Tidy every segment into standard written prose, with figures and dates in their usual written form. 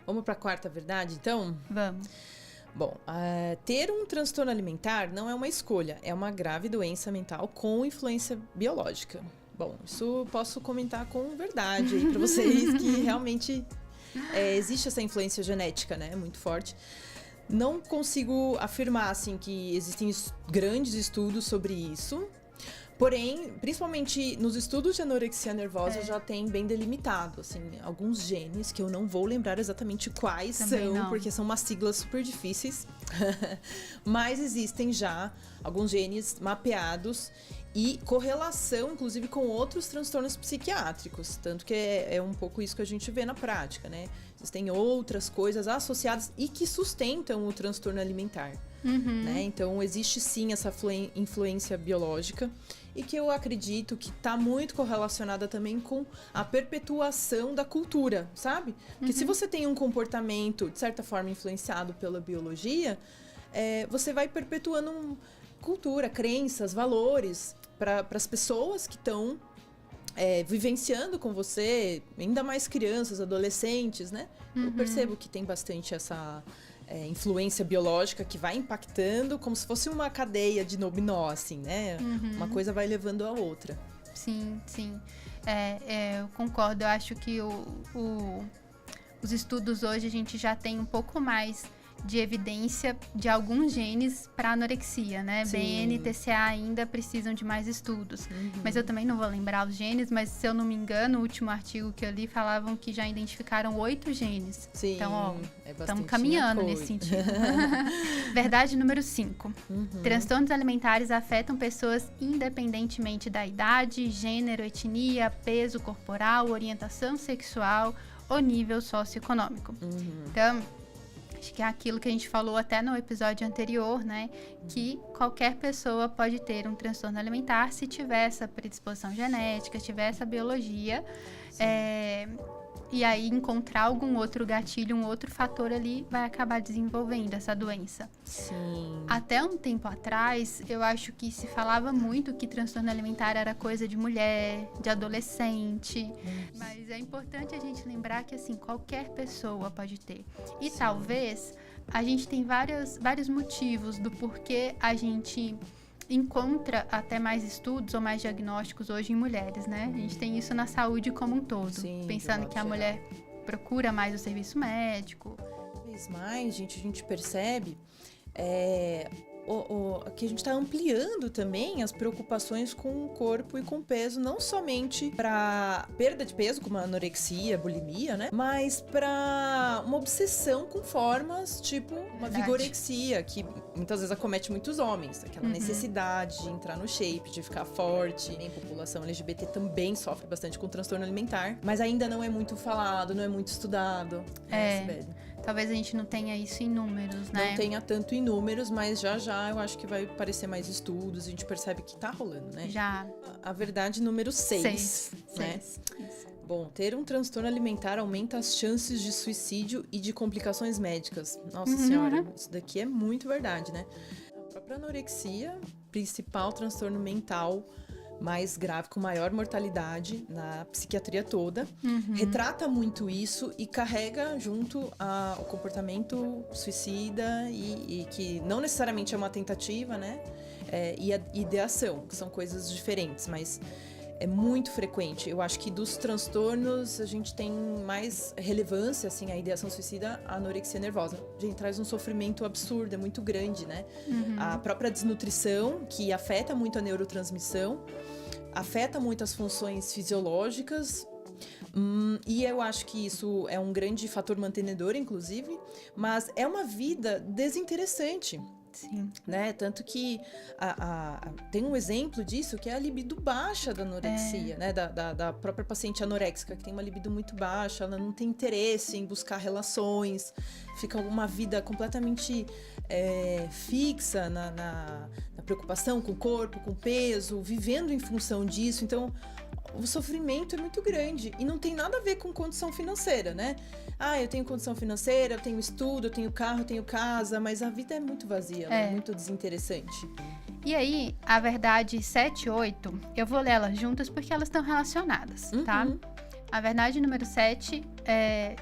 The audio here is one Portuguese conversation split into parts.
Vamos para a quarta verdade, então? Vamos. Bom, ter um transtorno alimentar não é uma escolha, é uma grave doença mental com influência biológica. Bom, isso posso comentar com verdade aí para vocês que realmente existe essa influência genética, né, muito forte. Não consigo afirmar, assim, que existem grandes estudos sobre isso. Porém, principalmente nos estudos de anorexia nervosa, já tem bem delimitado, assim, alguns genes, que eu não vou lembrar exatamente quais são, porque são umas siglas super difíceis. Mas existem já alguns genes mapeados e correlação, inclusive, com outros transtornos psiquiátricos. Tanto que é um pouco isso que a gente vê na prática, né? Existem outras coisas associadas e que sustentam o transtorno alimentar. Né? Então, existe sim essa influência biológica e que eu acredito que está muito correlacionada também com a perpetuação da cultura, sabe? Porque se você tem um comportamento, de certa forma, influenciado pela biologia, você vai perpetuando cultura, crenças, valores para as pessoas que estão vivenciando com você, ainda mais crianças, adolescentes, né? Eu percebo que tem bastante essa influência biológica que vai impactando como se fosse uma cadeia de dominó, assim, né? Uma coisa vai levando a outra. Sim, sim. Eu concordo. Eu acho que os estudos hoje a gente já tem um pouco mais de evidência de alguns genes para anorexia, né? Sim. BN e TCA ainda precisam de mais estudos. Mas eu também não vou lembrar os genes, mas se eu não me engano, o último artigo que eu li falavam que já identificaram 8 genes. Sim, então, estamos é caminhando nesse sentido. Verdade número 5. Transtornos alimentares afetam pessoas independentemente da idade, gênero, etnia, peso corporal, orientação sexual ou nível socioeconômico. Então, acho que é aquilo que a gente falou até no episódio anterior, né? Que qualquer pessoa pode ter um transtorno alimentar se tiver essa predisposição genética, tiver essa biologia. E aí encontrar algum outro gatilho, um outro fator ali, vai acabar desenvolvendo essa doença. Sim. Até um tempo atrás, eu acho que se falava muito que transtorno alimentar era coisa de mulher, de adolescente. Mas é importante a gente lembrar que, assim, qualquer pessoa pode ter. E talvez a gente tem vários motivos do porquê a gente encontra até mais estudos ou mais diagnósticos hoje em mulheres, né? A gente tem isso na saúde como um todo. Sim, pensando que a mulher procura mais o serviço médico. Cada vez mais, gente, a gente percebe que a gente está ampliando também as preocupações com o corpo e com o peso, não somente para perda de peso, como a anorexia, bulimia, né? Mas para uma obsessão com formas, tipo uma vigorexia, que muitas vezes acomete muitos homens. Aquela necessidade de entrar no shape, de ficar forte. A população LGBT também sofre bastante com transtorno alimentar, mas ainda não é muito falado, não é muito estudado. Talvez a gente não tenha isso em números, né? Não tenha tanto em números, mas já eu acho que vai aparecer mais estudos. A gente percebe que tá rolando, né? Já. A verdade número 6, né? Bom, ter um transtorno alimentar aumenta as chances de suicídio e de complicações médicas. Nossa senhora, isso daqui é muito verdade, né? A própria anorexia, principal transtorno mental mais grave, com maior mortalidade na psiquiatria toda, retrata muito isso e carrega junto o comportamento suicida e que não necessariamente é uma tentativa, né? E a ideação, que são coisas diferentes, mas é muito frequente. Eu acho que dos transtornos a gente tem mais relevância, assim, a ideação suicida, a anorexia nervosa. A gente traz um sofrimento absurdo, é muito grande, né? A própria desnutrição, que afeta muito a neurotransmissão, afeta muito as funções fisiológicas, e eu acho que isso é um grande fator mantenedor, inclusive, mas é uma vida desinteressante. Sim. Né? Tanto que tem um exemplo disso, que é a libido baixa da anorexia, né? Da própria paciente anoréxica, que tem uma libido muito baixa, ela não tem interesse em buscar relações, fica uma vida completamente fixa na preocupação com o corpo, com o peso, vivendo em função disso. Então, o sofrimento é muito grande e não tem nada a ver com condição financeira, né? Eu tenho condição financeira, eu tenho estudo, eu tenho carro, eu tenho casa, mas a vida é muito vazia, ela é muito desinteressante. E aí, a verdade 7 e 8, eu vou ler elas juntas porque elas estão relacionadas, tá? A verdade número 7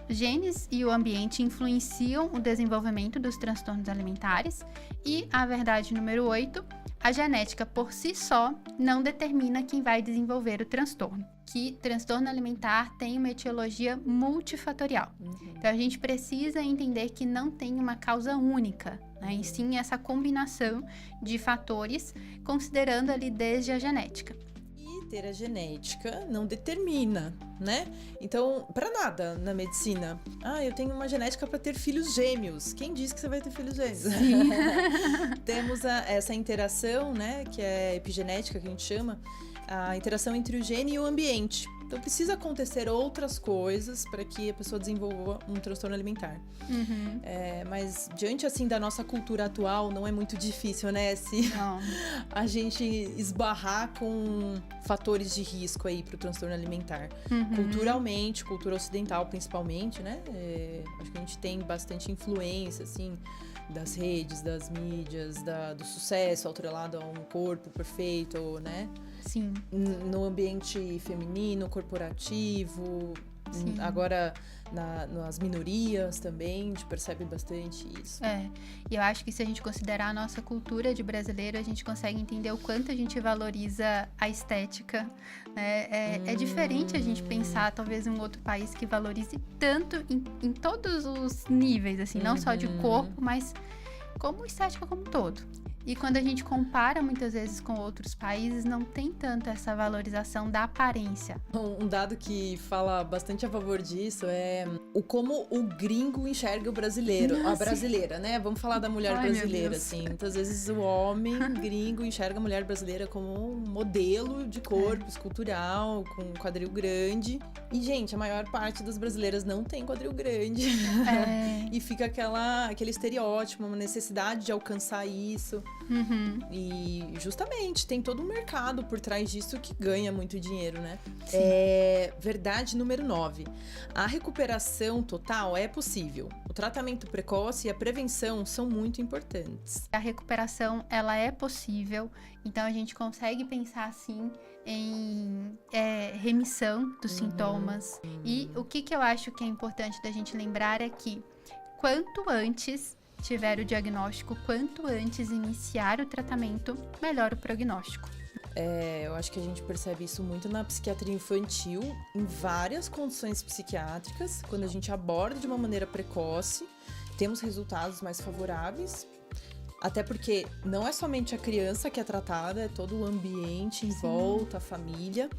genes e o ambiente influenciam o desenvolvimento dos transtornos alimentares. E a verdade número 8, a genética por si só não determina quem vai desenvolver o transtorno. Que transtorno alimentar tem uma etiologia multifatorial. Então, a gente precisa entender que não tem uma causa única, né? E sim essa combinação de fatores, considerando ali desde a genética. E ter a genética não determina, né? Então, para nada na medicina. Eu tenho uma genética para ter filhos gêmeos. Quem disse que você vai ter filhos gêmeos? Temos essa interação, né? Que é epigenética, que a gente chama. A interação entre o gene e o ambiente. Então, precisa acontecer outras coisas para que a pessoa desenvolva um transtorno alimentar. Mas, diante, assim, da nossa cultura atual, não é muito difícil, né? A gente esbarrar com fatores de risco aí para o transtorno alimentar. Culturalmente, cultura ocidental, principalmente, né? Acho que a gente tem bastante influência, assim, das redes, das mídias, do sucesso atrelado a um corpo perfeito, né? Sim. No ambiente feminino, corporativo. Sim. Agora, nas minorias também, a gente percebe bastante isso. E eu acho que se a gente considerar a nossa cultura de brasileiro, a gente consegue entender o quanto a gente valoriza a estética, né? É diferente a gente pensar, talvez, em um outro país que valorize tanto em todos os níveis, assim, não só de corpo, mas como estética como um todo. E quando a gente compara muitas vezes com outros países, não tem tanto essa valorização da aparência. Um dado que fala bastante a favor disso é como o gringo enxerga o brasileiro, a brasileira, né? Vamos falar da mulher brasileira, assim. Muitas vezes o homem gringo enxerga a mulher brasileira como um modelo de corpo escultural, com quadril grande. E, gente, a maior parte das brasileiras não tem quadril grande. E fica aquele estereótipo, uma necessidade de alcançar isso. E justamente tem todo um mercado por trás disso que ganha muito dinheiro, né? Verdade número 9. A recuperação total é possível. O tratamento precoce e a prevenção são muito importantes. A recuperação, ela é possível. Então, a gente consegue pensar, assim, em remissão dos sintomas. E o que eu acho que é importante da gente lembrar é que quanto antes tiver o diagnóstico, quanto antes iniciar o tratamento, melhor o prognóstico. Eu acho que a gente percebe isso muito na psiquiatria infantil, em várias condições psiquiátricas. Quando a gente aborda de uma maneira precoce, temos resultados mais favoráveis. Até porque não é somente a criança que é tratada, é todo o ambiente em volta, a família.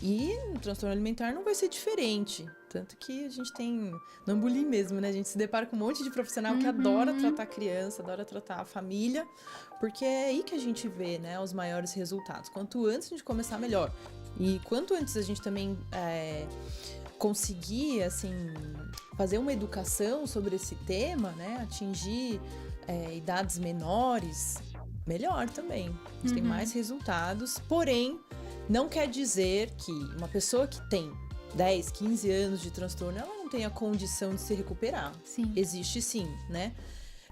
E no transtorno alimentar não vai ser diferente. Tanto que a gente tem, no Ambulim mesmo, né? A gente se depara com um monte de profissional que adora tratar a criança, adora tratar a família. Porque é aí que a gente vê, né, os maiores resultados. Quanto antes a gente começar, melhor. E quanto antes a gente também conseguir, assim, fazer uma educação sobre esse tema, né? Atingir idades menores, melhor também. A gente tem mais resultados, porém, não quer dizer que uma pessoa que tem 10, 15 anos de transtorno, ela não tem a condição de se recuperar. Sim. Existe sim, né?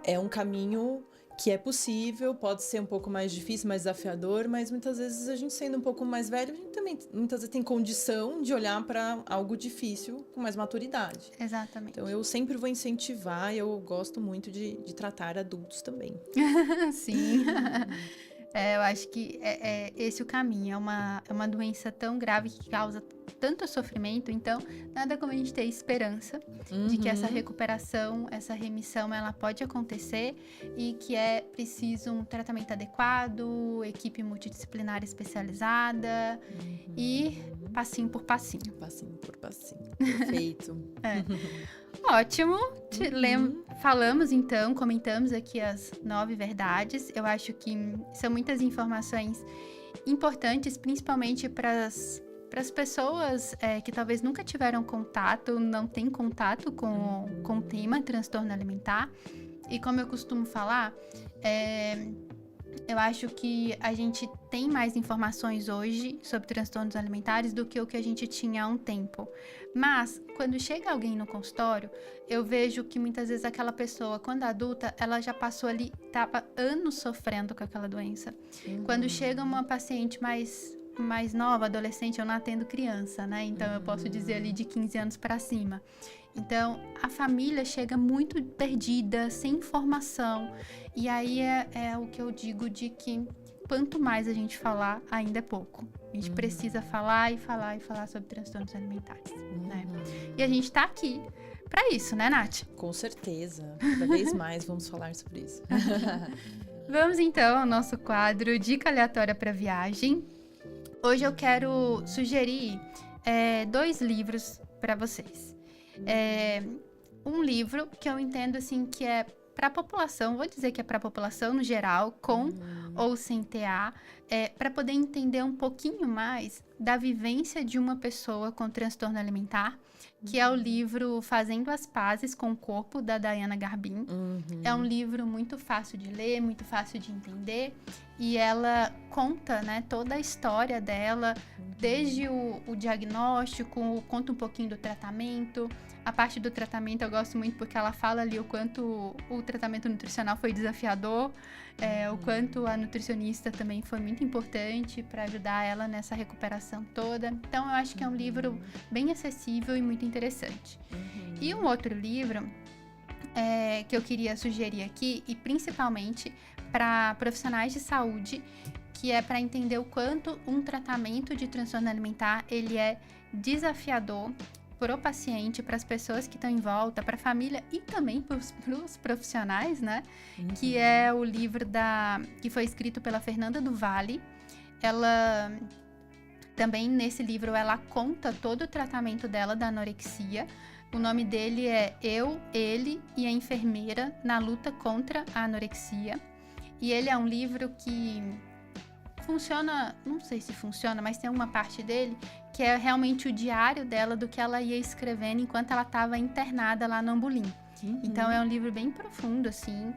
É um caminho que é possível, pode ser um pouco mais difícil, mais desafiador, mas muitas vezes a gente sendo um pouco mais velho, a gente também muitas vezes tem condição de olhar para algo difícil com mais maturidade. Exatamente. Então eu sempre vou incentivar, eu gosto muito de tratar adultos também. Sim. Eu acho que é esse o caminho. É uma doença tão grave que causa tanto sofrimento, então nada como a gente ter esperança de que essa recuperação, essa remissão, ela pode acontecer e que é preciso um tratamento adequado, equipe multidisciplinar especializada e passinho por passinho. Passinho por passinho. Perfeito. Ótimo. Falamos então, comentamos aqui as 9 verdades. Eu acho que são muitas informações importantes, principalmente para as pessoas que talvez nunca tiveram contato, não têm contato com o tema transtorno alimentar. E como eu costumo falar, eu acho que a gente tem mais informações hoje sobre transtornos alimentares do que o que a gente tinha há um tempo. Mas, quando chega alguém no consultório, eu vejo que muitas vezes aquela pessoa, quando adulta, ela já passou ali, estava anos sofrendo com aquela doença. Quando chega uma paciente mais mais nova, adolescente, eu não atendo criança, né? Então, eu posso dizer ali de 15 anos para cima. Então, a família chega muito perdida, sem informação. E aí é o que eu digo de que quanto mais a gente falar, ainda é pouco. A gente precisa falar e falar e falar sobre transtornos alimentares, né? E a gente tá aqui para isso, né, Nath? Com certeza. Cada vez mais vamos falar sobre isso. Vamos então ao nosso quadro Dica Aleatória para Viagem. Hoje eu quero sugerir 2 livros para vocês. Um livro que eu entendo assim que é para a população, vou dizer que é para a população no geral, com ou sem TA, para poder entender um pouquinho mais da vivência de uma pessoa com transtorno alimentar, que é o livro Fazendo as Pazes com o Corpo, da Diana Garbin. É um livro muito fácil de ler, muito fácil de entender, e ela conta, né, toda a história dela, desde o diagnóstico, conta um pouquinho do tratamento. A parte do tratamento eu gosto muito porque ela fala ali o quanto o tratamento nutricional foi desafiador, o quanto a nutricionista também foi muito importante para ajudar ela nessa recuperação toda. Então, eu acho que é um livro bem acessível e muito interessante. E um outro livro que eu queria sugerir aqui, e principalmente para profissionais de saúde, que é para entender o quanto um tratamento de transtorno alimentar ele é desafiador para o paciente, para as pessoas que estão em volta, para a família e também para os profissionais, né? Que é o livro que foi escrito pela Fernanda do Vale. Ela também, nesse livro, ela conta todo o tratamento dela da anorexia. O nome dele é Eu, Ele e a Enfermeira na Luta contra a Anorexia. E ele é um livro que funciona, não sei se funciona, mas tem uma parte dele que é realmente o diário dela do que ela ia escrevendo enquanto ela estava internada lá no Ambulim. Então, é um livro bem profundo, assim.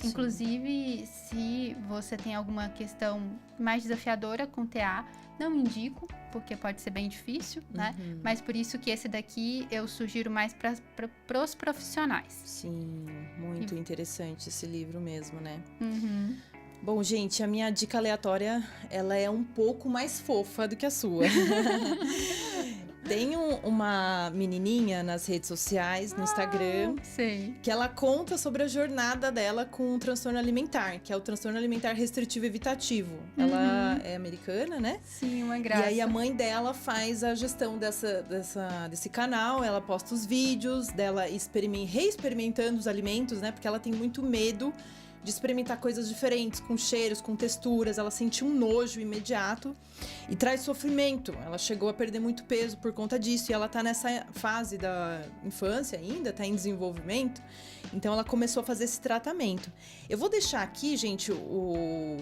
Inclusive, se você tem alguma questão mais desafiadora com TA, não indico, porque pode ser bem difícil, né? Mas por isso que esse daqui eu sugiro mais para os profissionais. Sim, muito interessante esse livro mesmo, né? Bom, gente, a minha dica aleatória, ela é um pouco mais fofa do que a sua. Tem uma menininha nas redes sociais, no Instagram, que ela conta sobre a jornada dela com o transtorno alimentar, que é o transtorno alimentar restritivo evitativo. Ela é americana, né? Sim, uma graça. E aí a mãe dela faz a gestão desse canal, ela posta os vídeos dela reexperimentando os alimentos, né? Porque ela tem muito medo de experimentar coisas diferentes, com cheiros, com texturas. Ela sente um nojo imediato e traz sofrimento. Ela chegou a perder muito peso por conta disso, e ela tá nessa fase da infância ainda, tá em desenvolvimento. Então ela começou a fazer esse tratamento. Eu vou deixar aqui, gente, o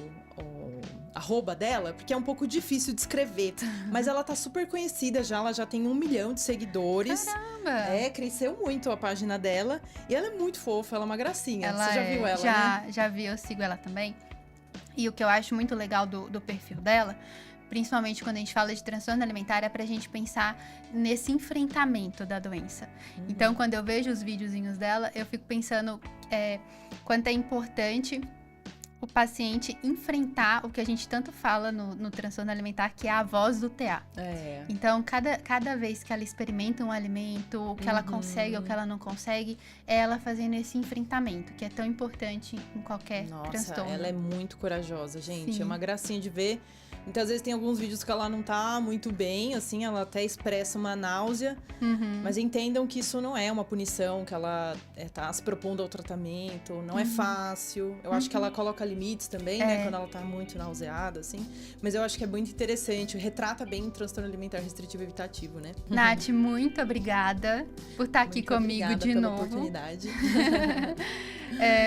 arroba dela, porque é um pouco difícil de escrever. Mas ela tá super conhecida já, ela já tem 1 milhão de seguidores. Caramba! Cresceu muito a página dela. E ela é muito fofa, ela é uma gracinha. Você já viu ela, né? Já vi, eu sigo ela também. E o que eu acho muito legal do perfil dela, principalmente quando a gente fala de transtorno alimentar, é pra gente pensar nesse enfrentamento da doença. Então, quando eu vejo os videozinhos dela, eu fico pensando quanto é importante o paciente enfrentar o que a gente tanto fala no transtorno alimentar, que é a voz do TA. Então, cada vez que ela experimenta um alimento, o que ela consegue ou o que ela não consegue, é ela fazendo esse enfrentamento, que é tão importante em qualquer transtorno. Ela é muito corajosa, gente. Sim. É uma gracinha de ver. Muitas vezes tem alguns vídeos que ela não tá muito bem, assim, ela até expressa uma náusea, mas entendam que isso não é uma punição, que ela tá se propondo ao tratamento, não é fácil. Eu acho que ela coloca limites também, né, quando ela tá muito nauseada, assim. Mas eu acho que é muito interessante, retrata bem o transtorno alimentar restritivo evitativo, né? Nath, muito obrigada por estar aqui comigo de novo. Oportunidade.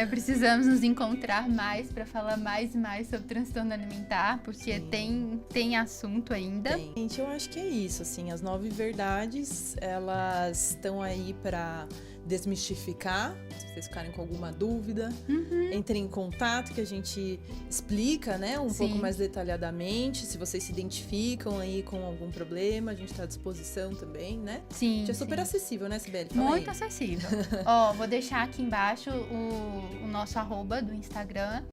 Precisamos nos encontrar mais para falar mais e mais sobre transtorno alimentar, porque tem assunto ainda. Gente, eu acho que é isso, assim, as 9 verdades, elas estão aí para desmistificar. Se vocês ficarem com alguma dúvida, entrem em contato que a gente explica, né, um pouco mais detalhadamente. Se vocês se identificam aí com algum problema, a gente está à disposição também, né? Sim. A gente é super acessível, né, Sibeli? Muito acessível. Vou deixar aqui embaixo o nosso arroba do Instagram.